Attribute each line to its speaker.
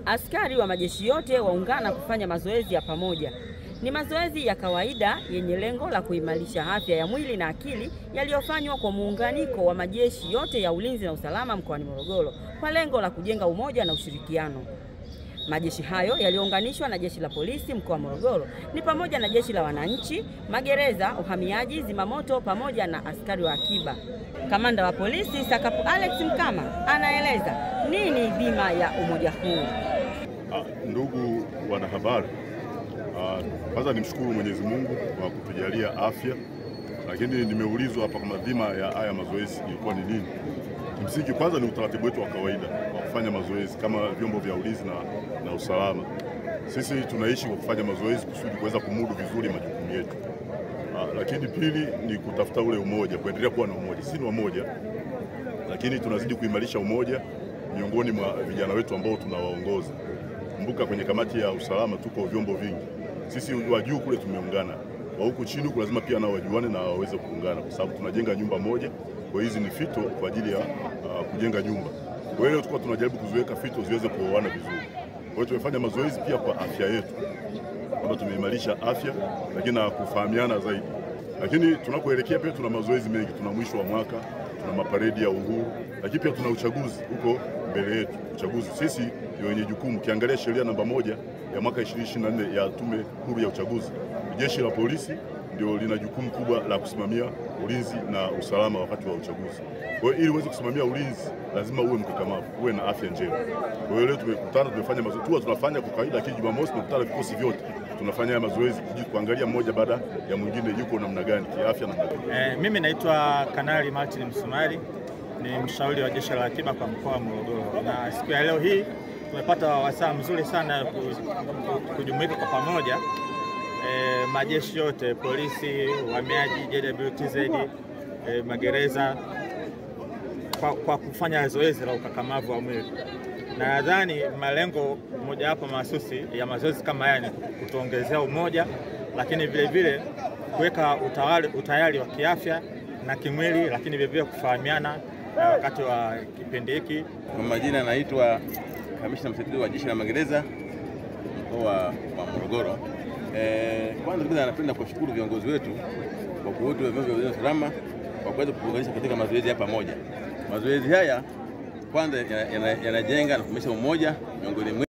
Speaker 1: Askari wa majeshi yote waungana kufanya mazoezi ya pamoja. Ni mazoezi ya kawaida yenye lengo la kuimarisha afya ya mwili na akili yaliyofanywa kwa muunganiko wa majeshi yote ya ulinzi na usalama mkoani Morogoro kwa lengo la kujenga umoja na ushirikiano. Majeshi hayo yaliyounganishwa na jeshi la polisi mkoa wa Morogoro ni pamoja na jeshi la wananchi, magereza, uhamiaji, zimamoto pamoja na askari wa akiba. Kamanda wa polisi Sakapu Alex Mkama anaeleza nini dhima ya umoja huu.
Speaker 2: Ndugu wanahabari, kwanza nimshukuru Mwenyezi Mungu kwa kutujalia afya, lakini nimeulizwa hapa kama dhima ya haya mazoezi ilikuwa ni nini. Kimsingi kwanza ni utaratibu wetu wa kawaida wa kufanya mazoezi kama vyombo vya ulinzi na usalama. Sisi tunaishi kwa kufanya mazoezi kusudi kuweza kumudu vizuri majukumu yetu. Lakini pili ni kutafuta ule umoja, kuendelea kuwa na umoja. Sisi ni wamoja, lakini tunazidi kuimarisha umoja miongoni mwa vijana wetu ambao tunawaongoza. Kumbuka kwenye kamati ya usalama tuko vyombo vingi. Sisi wa juu kule tumeungana. Wa huku chini huku lazima pia nao wajuane na waweze kuungana kwa sababu tunajenga nyumba moja. Kwa hizi ni fito kwa ajili ya kujenga nyumba. Kwa hiyo tulikuwa tunajaribu kuziweka fito ziweze kuoana vizuri. Kwa hiyo tumefanya mazoezi pia kwa afya yetu. Kwamba tumeimarisha afya lakini na kufahamiana zaidi. Lakini tunakoelekea pia tuna mazoezi mengi, tuna mwisho wa mwaka, tuna maparedi ya uhuru, lakini pia tuna uchaguzi huko mbele yetu. Uchaguzi sisi ndio wenye jukumu. Kiangalia sheria namba 1 ya mwaka 2024 ya Tume Huru ya Uchaguzi. Jeshi la polisi ndio lina jukumu kubwa la kusimamia ulinzi na usalama wakati wa uchaguzi. Kwa hiyo ili uweze kusimamia ulinzi lazima uwe mkakamavu, uwe na afya njema. Kwa hiyo leo tumekutana, tumefanya mazoezi. Tunafanya kwa kawaida, lakini Jumamosi tunakutana vikosi vyote. Tunafanya mazoezi kuangalia mmoja baada ya mwingine yuko namna gani kiafya na gani.
Speaker 3: Mimi naitwa Kanali Martin Msumari, ni mshauri wa jeshi la akiba kwa mkoa wa Morogoro. Na siku ya leo hii tumepata wasaa mzuri sana kujumuika kwa pamoja. Majeshi yote, polisi, uhamiaji, JWTZ, magereza kwa kufanya zoezi la ukakamavu wa mwili. Na nadhani malengo moja hapo mahsusi ya mazoezi kama haya ni kutuongezea umoja, lakini vile vile kuweka utayari wa kiafya na kimwili, lakini vile vile kufahamiana wakati wa kipindi hiki.
Speaker 4: Kwa majina naitwa Kamishna Msaidizi wa Jeshi la Magereza mkoa wa Morogoro. Kwanza kabisa napenda kushukuru viongozi wetu kwa kuwetu vyombo vya ulinzi na usalama kwa kuweza kuunganisha katika mazoezi hapa pamoja. Mazoezi haya kwanza yanajenga na kuimarisha umoja miongoni